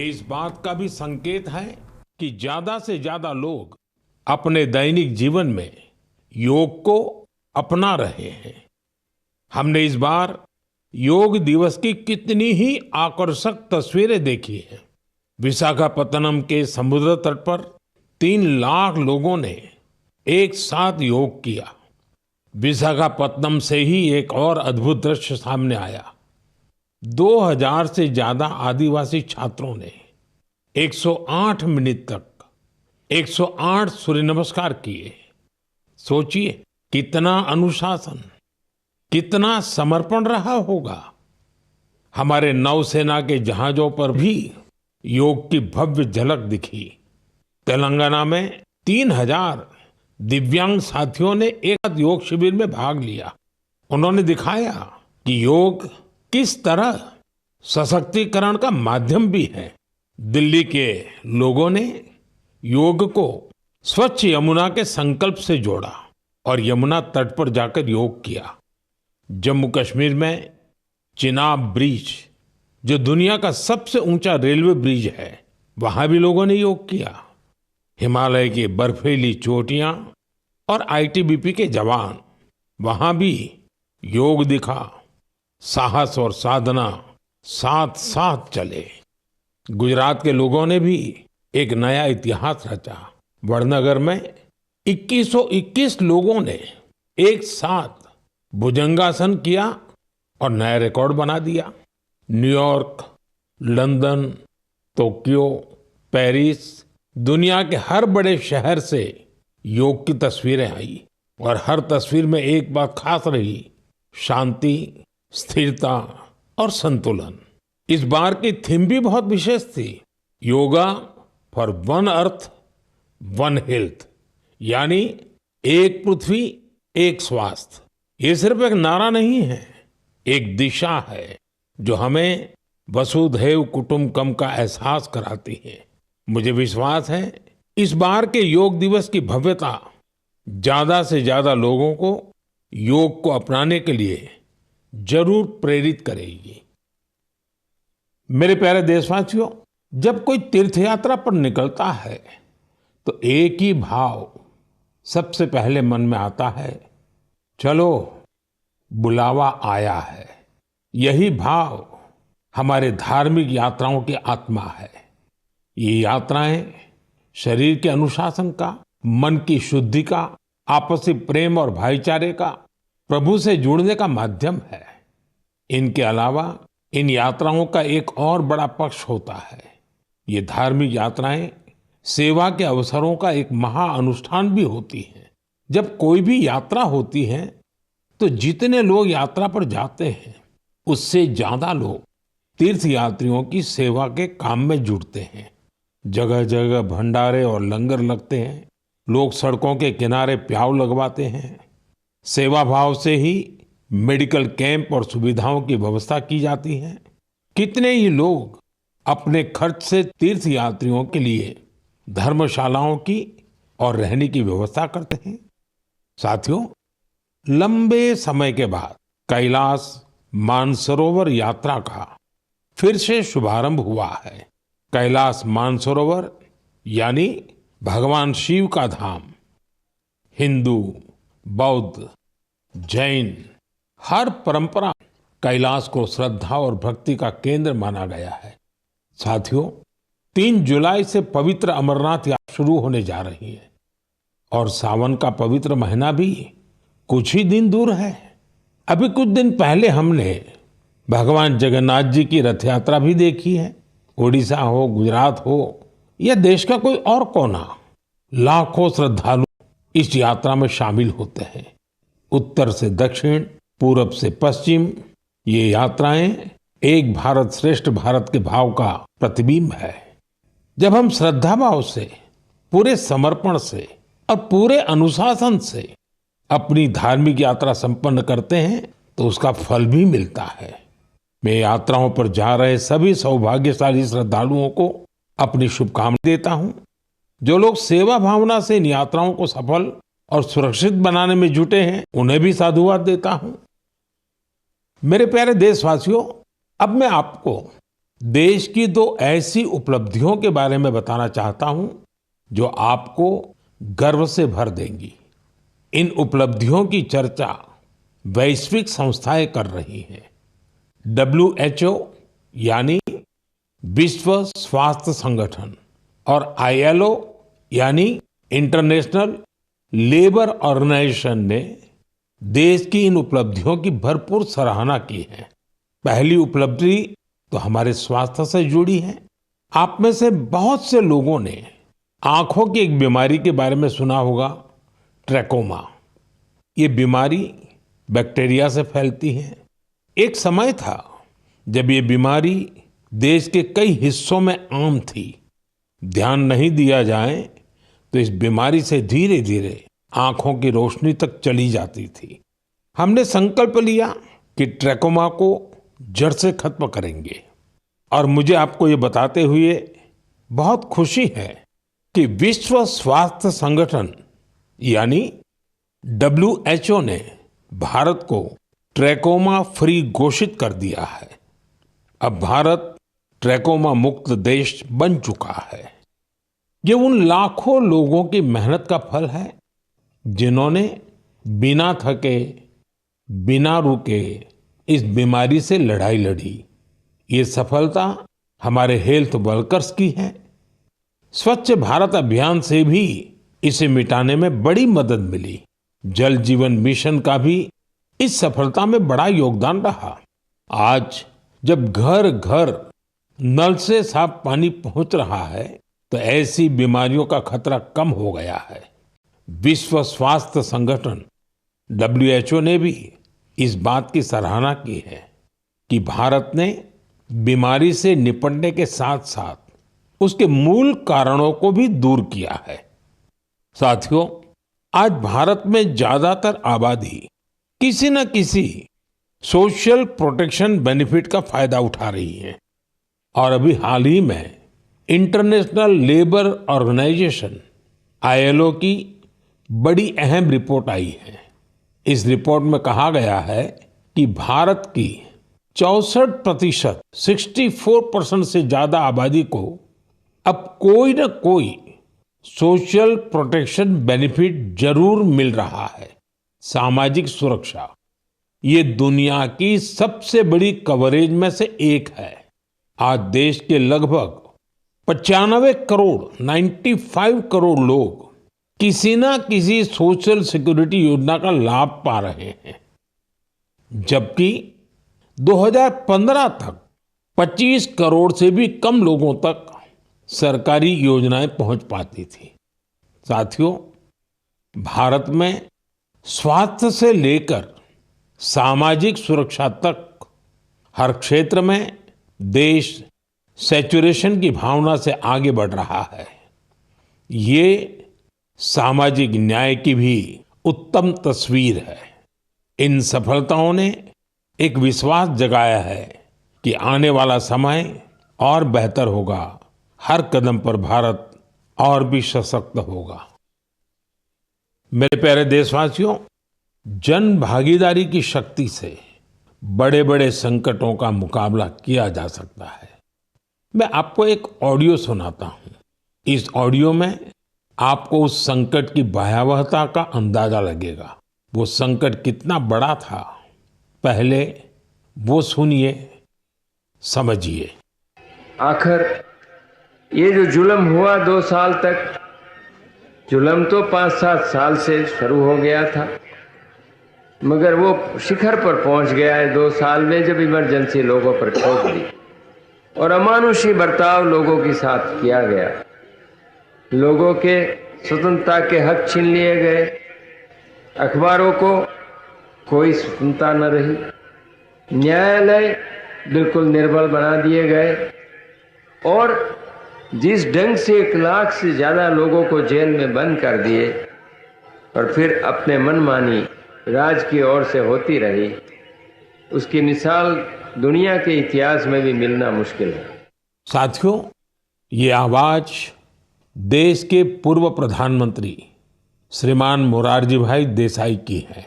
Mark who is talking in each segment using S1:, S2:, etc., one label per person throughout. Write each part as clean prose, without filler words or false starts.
S1: इस बात का भी संकेत है कि ज्यादा से ज्यादा लोग अपने दैनिक जीवन में योग को अपना रहे हैं। हमने इस बार योग दिवस की कितनी ही आकर्षक तस्वीरें देखी हैं। विशाखापत्तनम के समुद्र तट पर 3 लाख लोगों ने एक साथ योग किया। विशाखापत्तनम से ही एक और अद्भुत दृश्य सामने आया। 2000 से ज्यादा आदिवासी छात्रों ने 108 मिनट तक 108 सूर्य नमस्कार किए। सोचिए कितना अनुशासन, कितना समर्पण रहा होगा। हमारे नौसेना के जहाजों पर भी योग की भव्य झलक दिखी। तेलंगाना में 3000 दिव्यांग साथियों ने एक योग शिविर में भाग लिया। उन्होंने दिखाया कि योग किस तरह सशक्तिकरण का माध्यम भी है। दिल्ली के लोगों ने योग को स्वच्छ यमुना के संकल्प से जोड़ा और यमुना तट पर जाकर योग किया। जम्मू कश्मीर में चिनाब ब्रिज, जो दुनिया का सबसे ऊंचा रेलवे ब्रिज है, वहां भी लोगों ने योग किया। हिमालय की बर्फीली चोटियां और आईटीबीपी के जवान, वहां भी योग दिखा। साहस और साधना साथ साथ चले। गुजरात के लोगों ने भी एक नया इतिहास रचा। वडनगर में 2121 लोगों ने एक साथ भुजंगासन किया और नया रिकॉर्ड बना दिया। न्यूयॉर्क, लंदन, टोक्यो, पेरिस, दुनिया के हर बड़े शहर से योग की तस्वीरें आई और हर तस्वीर में एक बात खास रही: शांति, स्थिरता और संतुलन। इस बार की थीम भी बहुत विशेष थी। Yoga for one earth one health, यानी एक पृथ्वी एक स्वास्थ्य। ये सिर्फ एक नारा नहीं है, एक दिशा है जो हमें वसुधैव कुटुंबकम का एहसास कराती है। मुझे विश्वास है इस बार के योग दिवस की भव्यता ज्यादा से ज्यादा लोगों को योग को अपनाने के लिए जरूर प्रेरित करेगी। मेरे प्यारे देशवासियों, जब कोई तीर्थ यात्रा पर निकलता है तो एक ही भाव सबसे पहले मन में आता है: चलो, बुलावा आया है। यही भाव हमारे धार्मिक यात्राओं की आत्मा है। ये यात्राएं शरीर के अनुशासन का, मन की शुद्धि का, आपसी प्रेम और भाईचारे का, प्रभु से जुड़ने का माध्यम है। इनके अलावा इन यात्राओं का एक और बड़ा पक्ष होता है। ये धार्मिक यात्राएं सेवा के अवसरों का एक महाअनुष्ठान भी होती हैं। जब कोई भी यात्रा होती है तो जितने लोग यात्रा पर जाते हैं, उससे ज्यादा लोग तीर्थ यात्रियों की सेवा के काम में जुड़ते हैं। जगह जगह भंडारे और लंगर लगते हैं। लोग सड़कों के किनारे प्याऊ लगवाते हैं। सेवा भाव से ही मेडिकल कैंप और सुविधाओं की व्यवस्था की जाती है। कितने ही लोग अपने खर्च से तीर्थ यात्रियों के लिए धर्मशालाओं की और रहने की व्यवस्था करते हैं। साथियों, लंबे समय के बाद कैलाश मानसरोवर यात्रा का फिर से शुभारंभ हुआ है। कैलाश मानसरोवर यानी भगवान शिव का धाम। हिंदू, बौद्ध, जैन हर परंपरा कैलाश को श्रद्धा और भक्ति का केंद्र माना गया है। साथियों, 3 जुलाई से पवित्र अमरनाथ यात्रा शुरू होने जा रही है और सावन का पवित्र महीना भी कुछ ही दिन दूर है। अभी कुछ दिन पहले हमने भगवान जगन्नाथ जी की रथ यात्रा भी देखी है। ओडिशा हो, गुजरात हो या देश का कोई और कोना, लाखों श्रद्धालु इस यात्रा में शामिल होते हैं। उत्तर से दक्षिण, पूरब से पश्चिम, ये यात्राएं एक भारत श्रेष्ठ भारत के भाव का प्रतिबिंब है। जब हम श्रद्धा भाव से, पूरे समर्पण से और पूरे अनुशासन से अपनी धार्मिक यात्रा संपन्न करते हैं तो उसका फल भी मिलता है। मैं यात्राओं पर जा रहे सभी सौभाग्यशाली श्रद्धालुओं को अपनी शुभकामनाएं देता हूं। जो लोग सेवा भावना से इन यात्राओं को सफल और सुरक्षित बनाने में जुटे हैं, उन्हें भी साधुवाद देता हूं। मेरे प्यारे देशवासियों, अब मैं आपको देश की दो ऐसी उपलब्धियों के बारे में बताना चाहता हूं जो आपको गर्व से भर देंगी। इन उपलब्धियों की चर्चा वैश्विक संस्थाएं कर रही हैं। WHO यानी विश्व स्वास्थ्य संगठन और ILO यानी इंटरनेशनल लेबर ऑर्गेनाइजेशन ने देश की इन उपलब्धियों की भरपूर सराहना की है। पहली उपलब्धि तो हमारे स्वास्थ्य से जुड़ी है। आप में से बहुत से लोगों ने आंखों की एक बीमारी के बारे में सुना होगा, ट्रैकोमा। ये बीमारी बैक्टीरिया से फैलती है। एक समय था जब ये बीमारी देश के कई हिस्सों में आम थी। ध्यान नहीं दिया जाए तो इस बीमारी से धीरे धीरे आंखों की रोशनी तक चली जाती थी। हमने संकल्प लिया कि ट्रैकोमा को जड़ से खत्म करेंगे और मुझे आपको ये बताते हुए बहुत खुशी है कि विश्व स्वास्थ्य संगठन यानी WHO ने भारत को ट्रैकोमा फ्री घोषित कर दिया है। अब भारत ट्रैकोमा मुक्त देश बन चुका है। ये उन लाखों लोगों की मेहनत का फल है जिन्होंने बिना थके, बिना रुके इस बीमारी से लड़ाई लड़ी। ये सफलता हमारे हेल्थ वर्कर्स की है। स्वच्छ भारत अभियान से भी इसे मिटाने में बड़ी मदद मिली। जल जीवन मिशन का भी इस सफलता में बड़ा योगदान रहा। आज जब घर घर नल से साफ पानी पहुंच रहा है तो ऐसी बीमारियों का खतरा कम हो गया है। विश्व स्वास्थ्य संगठन WHO ने भी इस बात की सराहना की है कि भारत ने बीमारी से निपटने के साथ साथ उसके मूल कारणों को भी दूर किया है। साथियों, आज भारत में ज्यादातर आबादी किसी न किसी सोशल प्रोटेक्शन बेनिफिट का फायदा उठा रही है और अभी हाल ही में इंटरनेशनल लेबर ऑर्गेनाइजेशन ILO की बड़ी अहम रिपोर्ट आई है। इस रिपोर्ट में कहा गया है कि भारत की 64%, 64% से ज्यादा आबादी को अब कोई न कोई सोशल प्रोटेक्शन बेनिफिट जरूर मिल रहा है। सामाजिक सुरक्षा ये दुनिया की सबसे बड़ी कवरेज में से एक है। आज देश के लगभग 95 करोड़ 95 करोड़ लोग किसी ना किसी सोशल सिक्योरिटी योजना का लाभ पा रहे हैं, जबकि 2015 तक 25 करोड़ से भी कम लोगों तक सरकारी योजनाएं पहुंच पाती थी। साथियों, भारत में स्वास्थ्य से लेकर सामाजिक सुरक्षा तक हर क्षेत्र में देश सैचुरेशन की भावना से आगे बढ़ रहा है। ये सामाजिक न्याय की भी उत्तम तस्वीर है। इन सफलताओं ने एक विश्वास जगाया है कि आने वाला समय और बेहतर होगा। हर कदम पर भारत और भी सशक्त होगा। मेरे प्यारे देशवासियों, जन भागीदारी की शक्ति से बड़े बड़े संकटों का मुकाबला किया जा सकता है। मैं आपको एक ऑडियो सुनाता हूं। इस ऑडियो में आपको उस संकट की भयावहता का अंदाजा लगेगा। वो संकट कितना बड़ा था, पहले वो सुनिए, समझिए।
S2: आखिर ये जो जुल्म हुआ 2 साल तक, जुल्म तो 5-7 साल से शुरू हो गया था, मगर वो शिखर पर पहुंच गया है 2 साल में जब इमरजेंसी लोगों पर ठोक दी और अमानुषी बर्ताव लोगों के साथ किया गया। लोगों के स्वतंत्रता के हक छीन लिए गए। अखबारों को कोई स्वतंत्रता न रही। न्यायालय बिल्कुल निर्बल बना दिए गए और जिस ढंग से 1 लाख से ज्यादा लोगों को जेल में बंद कर दिए और फिर अपने मनमानी राज की ओर से होती रही, उसकी मिसाल दुनिया के इतिहास में भी मिलना मुश्किल है।
S1: साथियों, ये आवाज देश के पूर्व प्रधानमंत्री श्रीमान मोरारजी भाई देसाई की है।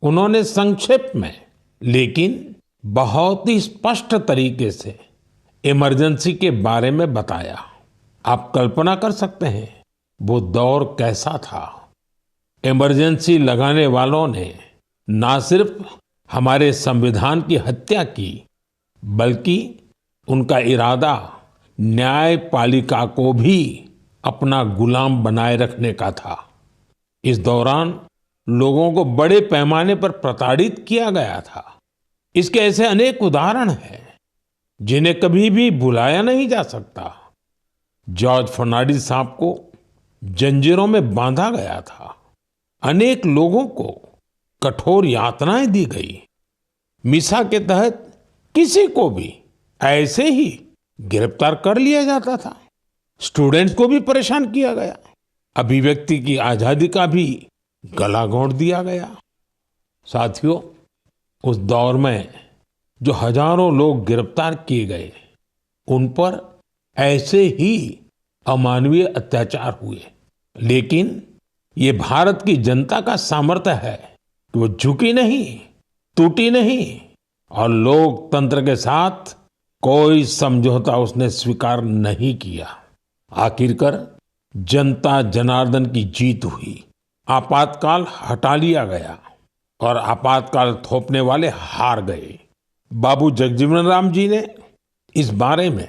S1: उन्होंने संक्षेप में लेकिन बहुत ही स्पष्ट तरीके से इमरजेंसी के बारे में बताया। आप कल्पना कर सकते हैं वो दौर कैसा था। इमरजेंसी लगाने वालों ने ना सिर्फ हमारे संविधान की हत्या की, बल्कि उनका इरादा न्यायपालिका को भी अपना गुलाम बनाए रखने का था। इस दौरान लोगों को बड़े पैमाने पर प्रताड़ित किया गया था। इसके ऐसे अनेक उदाहरण हैं जिन्हें कभी भी भुलाया नहीं जा सकता। जॉर्ज फर्नांडिस साहब को जंजीरों में बांधा गया था। अनेक लोगों को कठोर यातनाएं दी गई। मिसा के तहत किसी को भी ऐसे ही गिरफ्तार कर लिया जाता था। स्टूडेंट्स को भी परेशान किया गया। अभिव्यक्ति की आजादी का भी गला घोंट दिया गया। साथियों, उस दौर में जो हजारों लोग गिरफ्तार किए गए, उन पर ऐसे ही अमानवीय अत्याचार हुए। लेकिन ये भारत की जनता का सामर्थ्य है कि वो झुकी नहीं, टूटी नहीं और लोकतंत्र के साथ कोई समझौता उसने स्वीकार नहीं किया। आखिरकार जनता जनार्दन की जीत हुई। आपातकाल हटा लिया गया और आपातकाल थोपने वाले हार गए। बाबू जगजीवन राम जी ने इस बारे में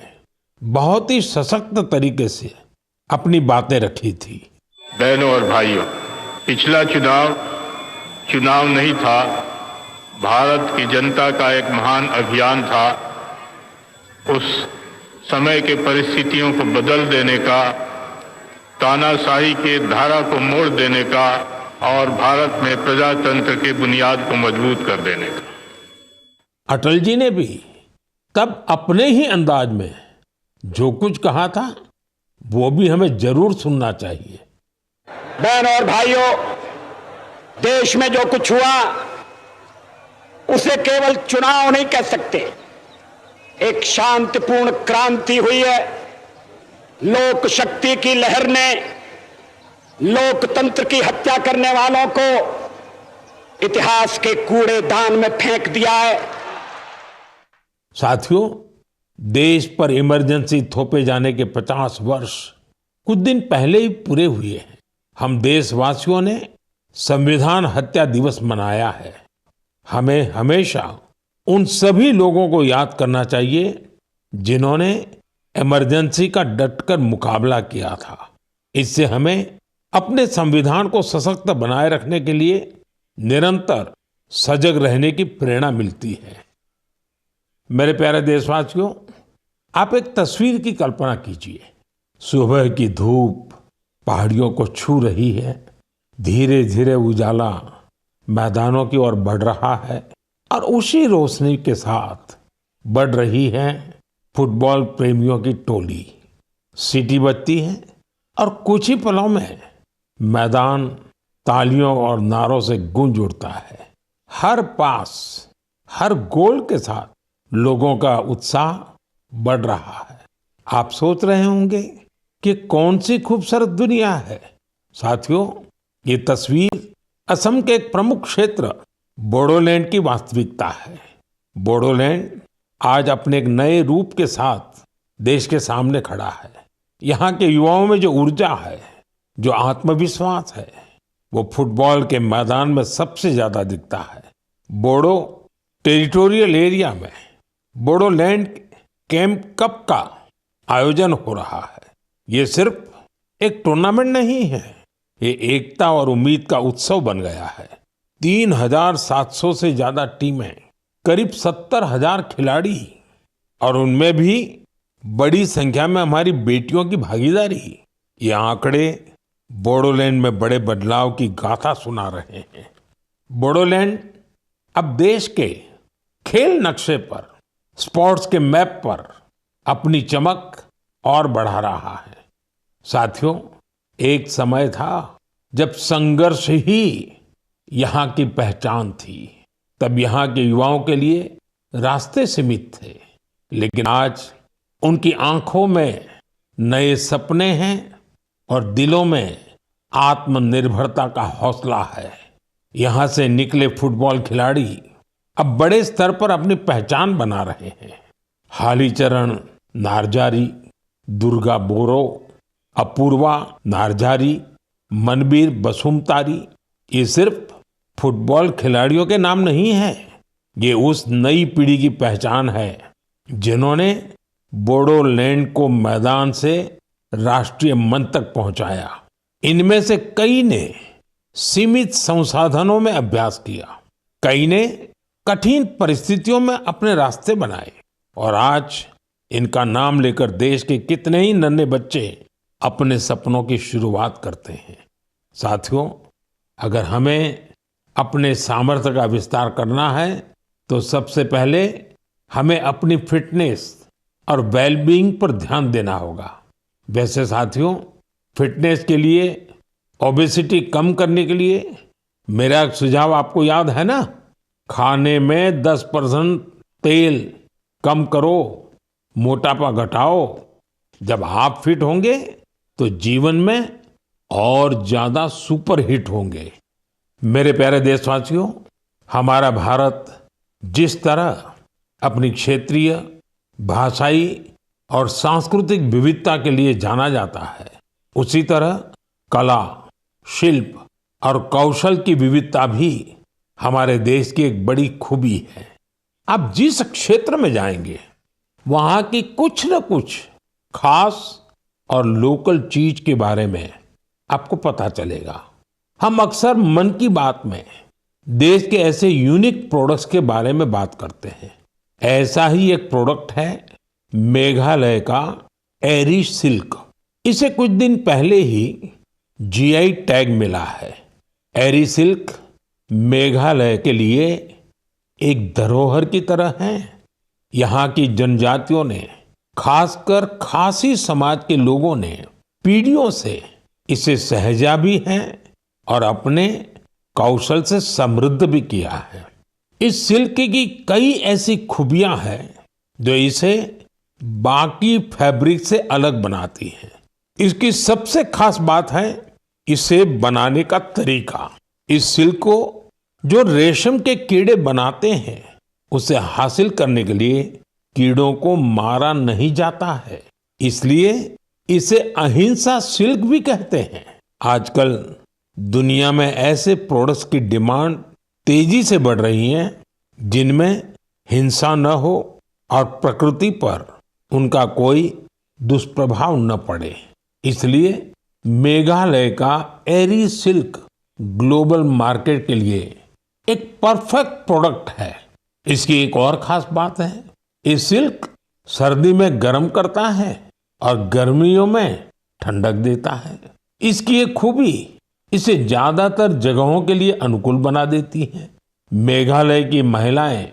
S1: बहुत ही सशक्त तरीके से अपनी बातें रखी थी।
S3: बहनों और भाइयों, पिछला चुनाव नहीं था, भारत की जनता का एक महान अभियान था। उस समय के परिस्थितियों को बदल देने का, तानाशाही के धारा को मोड़ देने का और भारत में प्रजातंत्र की बुनियाद को मजबूत कर देने का।
S1: अटल जी ने भी तब अपने ही अंदाज में जो कुछ कहा था वो भी हमें जरूर सुनना चाहिए।
S4: बहनों और भाइयों, देश में जो कुछ हुआ उसे केवल चुनाव नहीं कह सकते। एक शांतिपूर्ण क्रांति हुई है। लोक शक्ति की लहर ने लोकतंत्र की हत्या करने वालों को इतिहास के कूड़ेदान में फेंक दिया है।
S1: साथियों, देश पर इमरजेंसी थोपे जाने के 50 वर्ष कुछ दिन पहले ही पूरे हुए हैं। हम देशवासियों ने संविधान हत्या दिवस मनाया है। हमें हमेशा उन सभी लोगों को याद करना चाहिए जिन्होंने इमरजेंसी का डटकर मुकाबला किया था। इससे हमें अपने संविधान को सशक्त बनाए रखने के लिए निरंतर सजग रहने की प्रेरणा मिलती है। मेरे प्यारे देशवासियों, आप एक तस्वीर की कल्पना कीजिए। सुबह की धूप पहाड़ियों को छू रही है। धीरे धीरे उजाला मैदानों की ओर बढ़ रहा है और उसी रोशनी के साथ बढ़ रही है फुटबॉल प्रेमियों की टोली। सीटी बजती है और कुछ ही पलों में मैदान तालियों और नारों से गूंज उठता है। हर पास, हर गोल के साथ लोगों का उत्साह बढ़ रहा है। आप सोच रहे होंगे कि कौन सी खूबसूरत दुनिया है। साथियों, ये तस्वीर असम के एक प्रमुख क्षेत्र बोडोलैंड की वास्तविकता है। बोडोलैंड आज अपने एक नए रूप के साथ देश के सामने खड़ा है। यहाँ के युवाओं में जो ऊर्जा है, जो आत्मविश्वास है, वो फुटबॉल के मैदान में सबसे ज्यादा दिखता है। बोडो टेरिटोरियल एरिया में बोडोलैंड कैंप कप का आयोजन हो रहा है। ये सिर्फ एक टूर्नामेंट नहीं है, ये एकता और उम्मीद का उत्सव बन गया है। 3,700 से ज्यादा टीमें, करीब 70,000 खिलाड़ी और उनमें भी बड़ी संख्या में हमारी बेटियों की भागीदारी। ये आंकड़े बोडोलैंड में बड़े बदलाव की गाथा सुना रहे हैं। बोडोलैंड अब देश के खेल नक्शे पर, स्पोर्ट्स के मैप पर अपनी चमक और बढ़ा रहा है। साथियों, एक समय था जब संघर्ष ही यहाँ की पहचान थी। तब यहाँ के युवाओं के लिए रास्ते सीमित थे, लेकिन आज उनकी आंखों में नए सपने हैं और दिलों में आत्मनिर्भरता का हौसला है। यहाँ से निकले फुटबॉल खिलाड़ी अब बड़े स्तर पर अपनी पहचान बना रहे हैं। हालीचरण नारजारी, दुर्गा बोरो, अपूर्वा नारजारी, मनबीर बसुमतारी, ये सिर्फ फुटबॉल खिलाड़ियों के नाम नहीं है। ये उस नई पीढ़ी की पहचान है जिन्होंने बोडोलैंड को मैदान से राष्ट्रीय मंच तक पहुंचाया। इनमें से कई ने सीमित संसाधनों में अभ्यास किया, कई ने कठिन परिस्थितियों में अपने रास्ते बनाए और आज इनका नाम लेकर देश के कितने ही नन्हे बच्चे अपने सपनों की शुरुआत करते हैं। साथियों, अगर हमें अपने सामर्थ्य का विस्तार करना है तो सबसे पहले हमें अपनी फिटनेस और वेलबीइंग पर ध्यान देना होगा। वैसे साथियों, फिटनेस के लिए, ओबेसिटी कम करने के लिए मेरा एक सुझाव आपको याद है ना? खाने में 10% तेल कम करो, मोटापा घटाओ। जब आप फिट होंगे तो जीवन में और ज्यादा सुपर हिट होंगे। मेरे प्यारे देशवासियों, हमारा भारत जिस तरह अपनी क्षेत्रीय, भाषाई और सांस्कृतिक विविधता के लिए जाना जाता है, उसी तरह कला, शिल्प और कौशल की विविधता भी हमारे देश की एक बड़ी खूबी है। आप जिस क्षेत्र में जाएंगे वहां की कुछ न कुछ खास और लोकल चीज के बारे में आपको पता चलेगा। हम अक्सर मन की बात में देश के ऐसे यूनिक प्रोडक्ट्स के बारे में बात करते हैं। ऐसा ही एक प्रोडक्ट है मेघालय का एरी सिल्क। इसे कुछ दिन पहले ही जीआई टैग मिला है। एरी सिल्क मेघालय के लिए एक धरोहर की तरह है। यहाँ की जनजातियों ने, खासकर खासी समाज के लोगों ने पीढ़ियों से इसे सहेजा भी है और अपने कौशल से समृद्ध भी किया है। इस सिल्क की कई ऐसी खूबियां हैं जो इसे बाकी फैब्रिक से अलग बनाती हैं। इसकी सबसे खास बात है इसे बनाने का तरीका। इस सिल्क को जो रेशम के कीड़े बनाते हैं, उसे हासिल करने के लिए कीड़ों को मारा नहीं जाता है, इसलिए इसे अहिंसा सिल्क भी कहते हैं। आजकल दुनिया में ऐसे प्रोडक्ट्स की डिमांड तेजी से बढ़ रही है जिनमें हिंसा न हो और प्रकृति पर उनका कोई दुष्प्रभाव न पड़े। इसलिए मेघालय का एरी सिल्क ग्लोबल मार्केट के लिए एक परफेक्ट प्रोडक्ट है। इसकी एक और खास बात है, ये सिल्क सर्दी में गर्म करता है और गर्मियों में ठंडक देता है। इसकी एक खूबी इसे ज्यादातर जगहों के लिए अनुकूल बना देती है। मेघालय की महिलाएं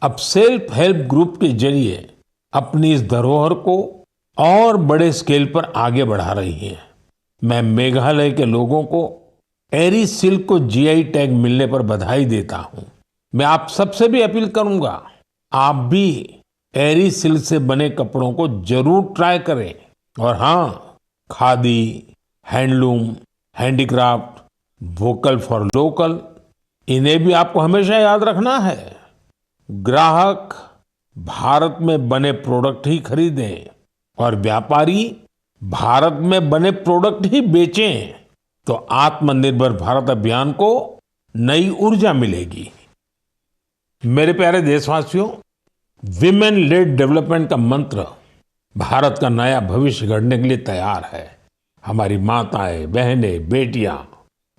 S1: अब सेल्फ हेल्प ग्रुप के जरिए अपनी इस धरोहर को और बड़े स्केल पर आगे बढ़ा रही हैं। मैं मेघालय के लोगों को एरी सिल्क को जीआई टैग मिलने पर बधाई देता हूं। मैं आप सबसे भी अपील करूंगा, आप भी एरी सिल्क से बने कपड़ों को जरूर ट्राई करें। और हाँ, khadi, handloom, handicraft, vocal for local, इन्हें भी आपको हमेशा याद रखना है। ग्राहक भारत में बने प्रोडक्ट ही खरीदें और व्यापारी भारत में बने प्रोडक्ट ही बेचें, तो आत्मनिर्भर भारत अभियान को नई ऊर्जा मिलेगी। मेरे प्यारे देशवासियों, विमेन लेड डेवलपमेंट का मंत्र भारत का नया भविष्य गढ़ने के लिए तैयार है। हमारी माताएं, बहनें, बेटियां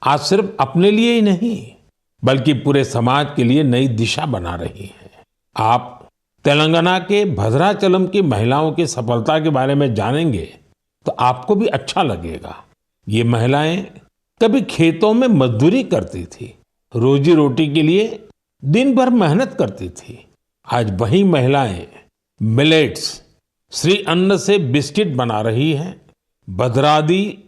S1: आज सिर्फ अपने लिए ही नहीं बल्कि पूरे समाज के लिए नई दिशा बना रही हैं। आप तेलंगाना के भद्राचलम की महिलाओं की सफलता के बारे में जानेंगे तो आपको भी अच्छा लगेगा। ये महिलाएं कभी खेतों में मजदूरी करती थी, रोजी रोटी के लिए दिन भर मेहनत करती थी। आज वही महिलाएं मिलेट्स, श्री अन्न से बिस्किट बना रही हैं। भद्रादी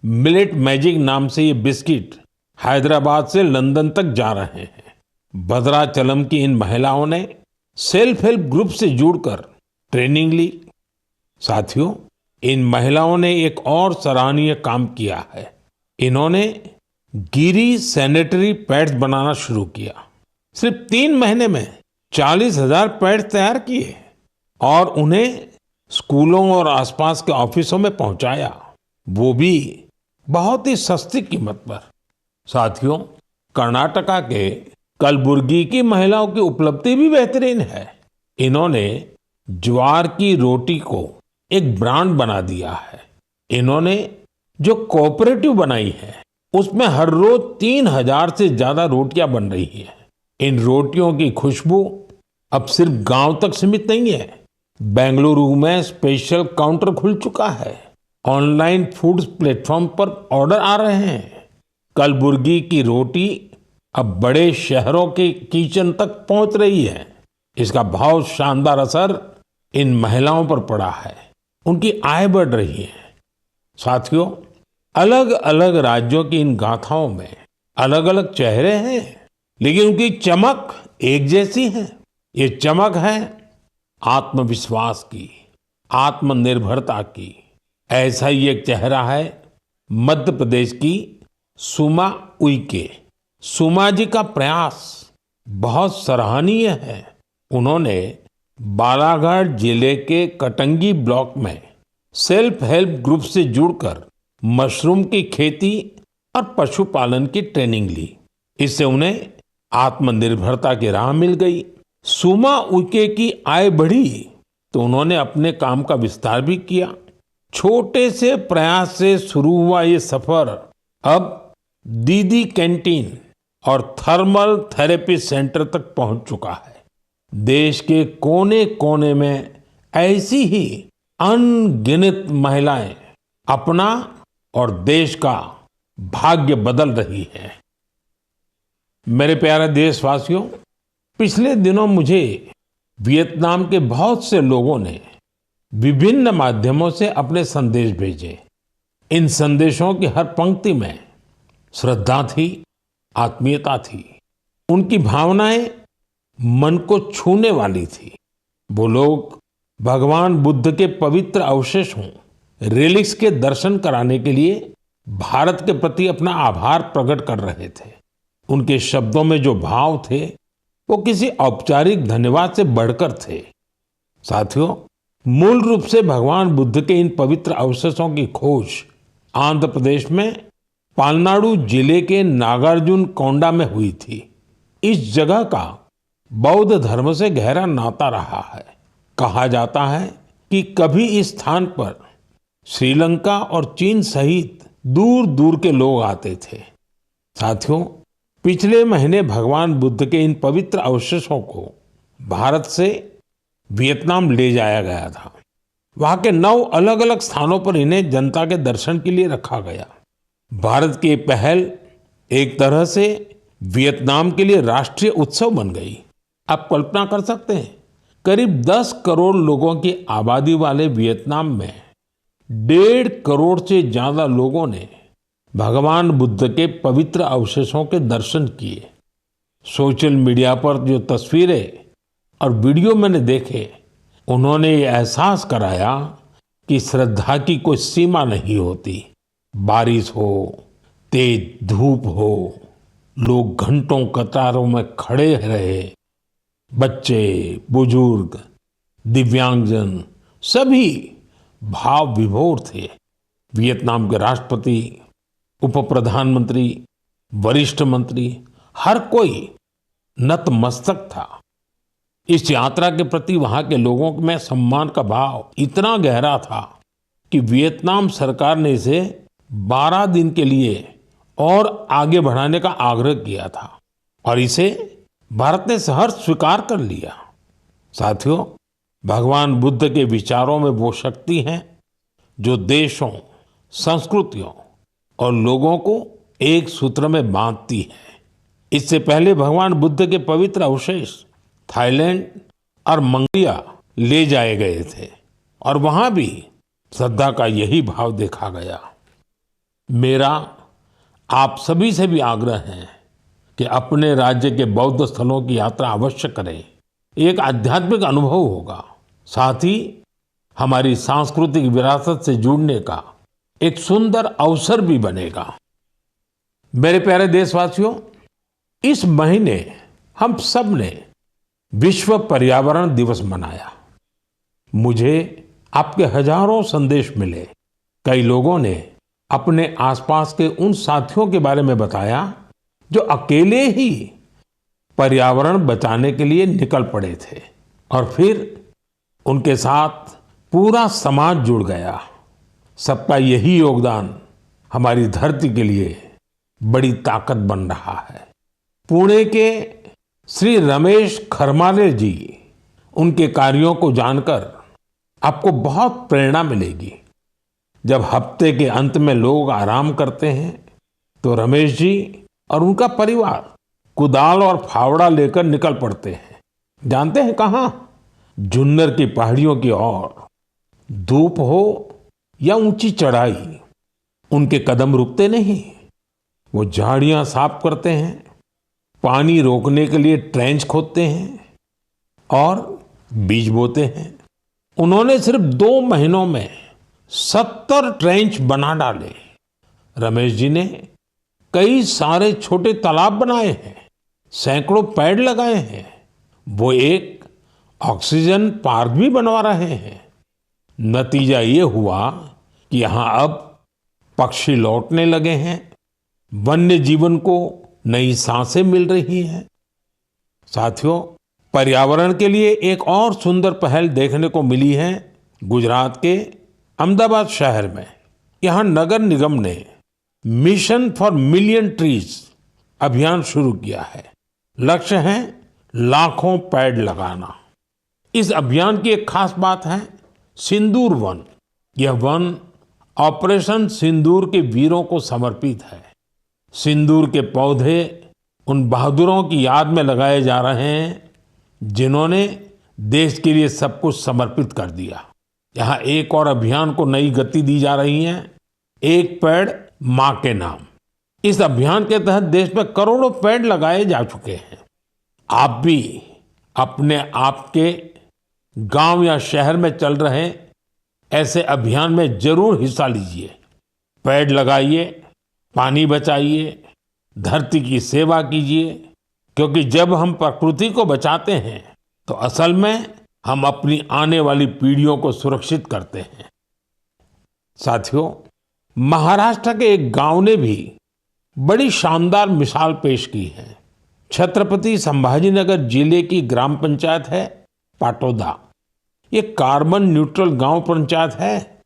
S1: मिलेट मैजिक नाम से ये बिस्किट हैदराबाद से लंदन तक जा रहे हैं। भद्राचलम की इन महिलाओं ने सेल्फ हेल्प ग्रुप से जुड़कर ट्रेनिंग ली। साथियों, इन महिलाओं ने एक और सराहनीय काम किया है। इन्होंने गिरी सैनिटरी पैड्स बनाना शुरू किया। सिर्फ 3 महीने में 40,000 पैड्स तैयार किए और उन्हें स्कूलों और आसपास के ऑफिसों में पहुंचाया, वो भी बहुत ही सस्ती कीमत पर। साथियों, कर्नाटका के कलबुर्गी की महिलाओं की उपलब्धि भी बेहतरीन है। इन्होंने ज्वार की रोटी को एक ब्रांड बना दिया है। इन्होंने जो कोऑपरेटिव बनाई है, उसमें हर रोज 3000 से ज्यादा रोटियां बन रही हैं। इन रोटियों की खुशबू अब सिर्फ गांव तक सीमित नहीं है। बेंगलुरु में स्पेशल काउंटर खुल चुका है। ऑनलाइन फूड प्लेटफॉर्म पर ऑर्डर आ रहे हैं। कलबुर्गी की रोटी अब बड़े शहरों के किचन तक पहुंच रही है। इसका बहुत शानदार असर इन महिलाओं पर पड़ा है। उनकी आय बढ़ रही है। साथियों, अलग अलग राज्यों की इन गाथाओं में अलग अलग चेहरे हैं, लेकिन उनकी चमक एक जैसी है। ये चमक है आत्मविश्वास की, आत्मनिर्भरता की। ऐसा ही एक चेहरा है मध्य प्रदेश की सुमा उइके। सुमा जी का प्रयास बहुत सराहनीय है। उन्होंने बालाघाट जिले के कटंगी ब्लॉक में सेल्फ हेल्प ग्रुप से जुड़कर मशरूम की खेती और पशुपालन की ट्रेनिंग ली। इससे उन्हें आत्मनिर्भरता की राह मिल गई। सुमा उइके की आय बढ़ी तो उन्होंने अपने काम का विस्तार भी किया। छोटे से प्रयास से शुरू हुआ ये सफर अब दीदी कैंटीन और थर्मल थेरेपी सेंटर तक पहुंच चुका है। देश के कोने कोने में ऐसी ही अनगिनत महिलाएं अपना और देश का भाग्य बदल रही हैं। मेरे प्यारे देशवासियों, पिछले दिनों मुझे वियतनाम के बहुत से लोगों ने विभिन्न माध्यमों से अपने संदेश भेजे। इन संदेशों की हर पंक्ति में श्रद्धा थी, आत्मीयता थी। उनकी भावनाएं मन को छूने वाली थी। वो लोग भगवान बुद्ध के पवित्र अवशेषों, रेलिक्स के दर्शन कराने के लिए भारत के प्रति अपना आभार प्रकट कर रहे थे। उनके शब्दों में जो भाव थे, वो किसी औपचारिक धन्यवाद से बढ़कर थे। साथियों, मूल रूप से भगवान बुद्ध के इन पवित्र अवशेषों की खोज आंध्र प्रदेश में पालनाडु जिले के नागार्जुन कोंडा में हुई थी। इस जगह का बौद्ध धर्म से गहरा नाता रहा है। कहा जाता है कि कभी इस स्थान पर श्रीलंका और चीन सहित दूर दूर के लोग आते थे। साथियों, पिछले महीने भगवान बुद्ध के इन पवित्र अवशेषों को भारत से वियतनाम ले जाया गया था। वहां के 9 अलग अलग स्थानों पर इन्हें जनता के दर्शन के लिए रखा गया। भारत की पहल एक तरह से वियतनाम के लिए राष्ट्रीय उत्सव बन गई। आप कल्पना कर सकते हैं, करीब 10 करोड़ लोगों की आबादी वाले वियतनाम में 1.5 करोड़ से ज्यादा लोगों ने भगवान बुद्ध के पवित्र अवशेषों के दर्शन किए। सोशल मीडिया पर जो तस्वीरें और वीडियो मैंने देखे, उन्होंने ये एहसास कराया कि श्रद्धा की कोई सीमा नहीं होती। बारिश हो, तेज धूप हो, लोग घंटों कतारों में खड़े रहे। बच्चे, बुजुर्ग, दिव्यांगजन सभी भाव विभोर थे। वियतनाम के राष्ट्रपति, उप प्रधानमंत्री, वरिष्ठ मंत्री, हर कोई नतमस्तक था। इस यात्रा के प्रति वहां के लोगों में सम्मान का भाव इतना गहरा था कि वियतनाम सरकार ने इसे 12 दिन के लिए और आगे बढ़ाने का आग्रह किया था और इसे भारत ने सहर्ष स्वीकार कर लिया। साथियों, भगवान बुद्ध के विचारों में वो शक्ति है जो देशों, संस्कृतियों और लोगों को एक सूत्र में बांधती है। इससे पहले भगवान बुद्ध के पवित्र अवशेष थाईलैंड और मंगोलिया ले जाए गए थे और वहां भी श्रद्धा का यही भाव देखा गया। मेरा आप सभी से भी आग्रह है कि अपने राज्य के बौद्ध स्थलों की यात्रा अवश्य करें। एक आध्यात्मिक अनुभव होगा, साथ ही हमारी सांस्कृतिक विरासत से जुड़ने का एक सुंदर अवसर भी बनेगा। मेरे प्यारे देशवासियों, इस महीने हम सब ने विश्व पर्यावरण दिवस मनाया। मुझे आपके हजारों संदेश मिले। कई लोगों ने अपने आसपास के उन साथियों के बारे में बताया जो अकेले ही पर्यावरण बचाने के लिए निकल पड़े थे और फिर उनके साथ पूरा समाज जुड़ गया। सबका यही योगदान हमारी धरती के लिए बड़ी ताकत बन रहा है। पुणे के श्री रमेश खरमाले जी, उनके कार्यों को जानकर आपको बहुत प्रेरणा मिलेगी। जब हफ्ते के अंत में लोग आराम करते हैं तो रमेश जी और उनका परिवार कुदाल और फावड़ा लेकर निकल पड़ते हैं। जानते हैं कहाँ? जुन्नर की पहाड़ियों की ओर। धूप हो या ऊंची चढ़ाई, उनके कदम रुकते नहीं। वो झाड़ियां साफ करते हैं, पानी रोकने के लिए ट्रेंच खोदते हैं और बीज बोते हैं। उन्होंने सिर्फ 2 महीनों में 70 ट्रेंच बना डाले। रमेश जी ने कई सारे छोटे तालाब बनाए हैं, सैकड़ों पेड़ लगाए हैं। वो एक ऑक्सीजन पार्क भी बनवा रहे हैं। नतीजा ये हुआ कि यहाँ अब पक्षी लौटने लगे हैं, वन्य जीवन को नई सांसें मिल रही हैं। साथियों, पर्यावरण के लिए एक और सुंदर पहल देखने को मिली है गुजरात के अहमदाबाद शहर में। यहाँ नगर निगम ने मिशन फॉर मिलियन ट्रीज अभियान शुरू किया है। लक्ष्य है लाखों पेड़ लगाना। इस अभियान की एक खास बात है सिंदूर वन। यह वन ऑपरेशन सिंदूर के वीरों को समर्पित है। सिंदूर के पौधे उन बहादुरों की याद में लगाए जा रहे हैं जिन्होंने देश के लिए सब कुछ समर्पित कर दिया। यहाँ एक और अभियान को नई गति दी जा रही है, एक पेड़ माँ के नाम। इस अभियान के तहत देश में करोड़ों पेड़ लगाए जा चुके हैं। आप भी अपने आपके गांव या शहर में चल रहे ऐसे अभियान में जरूर हिस्सा लीजिए। पेड़ लगाइए, पानी बचाइए, धरती की सेवा कीजिए, क्योंकि जब हम प्रकृति को बचाते हैं तो असल में हम अपनी आने वाली पीढ़ियों को सुरक्षित करते हैं। साथियों, महाराष्ट्र के एक गांव ने भी बड़ी शानदार मिसाल पेश की है। छत्रपति संभाजीनगर जिले की ग्राम पंचायत है पाटोदा। ये कार्बन न्यूट्रल गांव पंचायत है।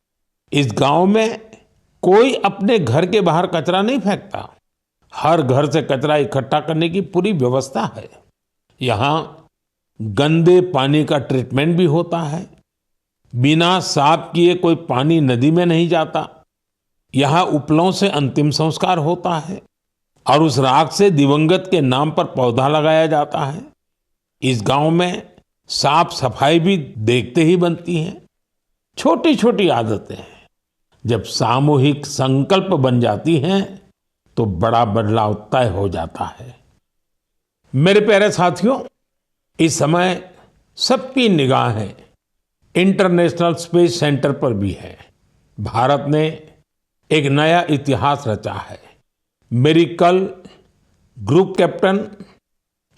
S1: इस गांव में कोई अपने घर के बाहर कचरा नहीं फेंकता। हर घर से कचरा इकट्ठा करने की पूरी व्यवस्था है। यहाँ गंदे पानी का ट्रीटमेंट भी होता है। बिना साफ किए कोई पानी नदी में नहीं जाता। यहाँ उपलों से अंतिम संस्कार होता है और उस राख से दिवंगत के नाम पर पौधा लगाया जाता है। इस गांव में साफ सफाई भी देखते ही बनती है। छोटी छोटी आदतें जब सामूहिक संकल्प बन जाती हैं तो बड़ा बदलाव तय हो जाता है। मेरे प्यारे साथियों, इस समय सबकी निगाहें इंटरनेशनल स्पेस सेंटर पर भी है। भारत ने एक नया इतिहास रचा है। मेरी कल ग्रुप कैप्टन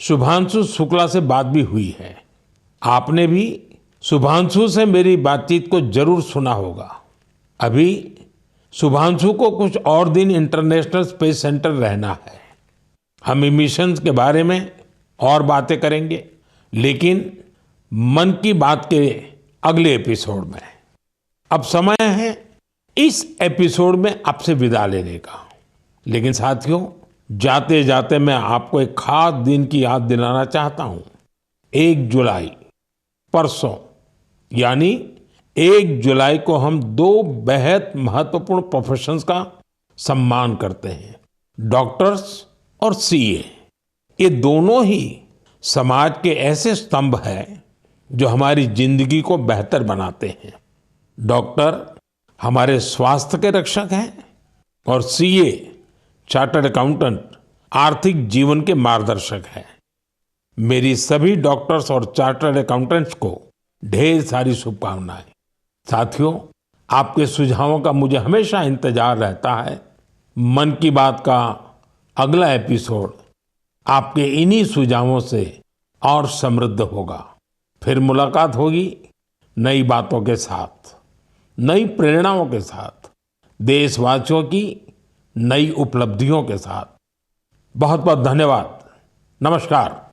S1: शुभांशु शुक्ला से बात भी हुई है। आपने भी शुभांशु से मेरी बातचीत को जरूर सुना होगा। अभी शुभांशु को कुछ और दिन इंटरनेशनल स्पेस सेंटर रहना है। हम मिशंस के बारे में और बातें करेंगे, लेकिन मन की बात के अगले एपिसोड में। अब समय है इस एपिसोड में आपसे विदा लेने का। लेकिन साथियों, जाते जाते मैं आपको एक खास दिन की याद दिलाना चाहता हूं। 1 जुलाई, परसों, यानी 1 जुलाई को हम 2 बेहद महत्वपूर्ण प्रोफेशंस का सम्मान करते हैं, डॉक्टर्स और सीए। ये दोनों ही समाज के ऐसे स्तंभ हैं जो हमारी जिंदगी को बेहतर बनाते हैं। डॉक्टर हमारे स्वास्थ्य के रक्षक हैं और सीए, चार्टर्ड अकाउंटेंट, आर्थिक जीवन के मार्गदर्शक हैं। मेरी सभी डॉक्टर्स और चार्टर्ड अकाउंटेंट्स को ढेर सारी शुभकामनाएं। साथियों, आपके सुझावों का मुझे हमेशा इंतजार रहता है। मन की बात का अगला एपिसोड आपके इन्हीं सुझावों से और समृद्ध होगा। फिर मुलाकात होगी नई बातों के साथ। नई प्रेरणाओं के साथ, देशवासियों की नई उपलब्धियों के साथ। बहुत बहुत धन्यवाद। नमस्कार।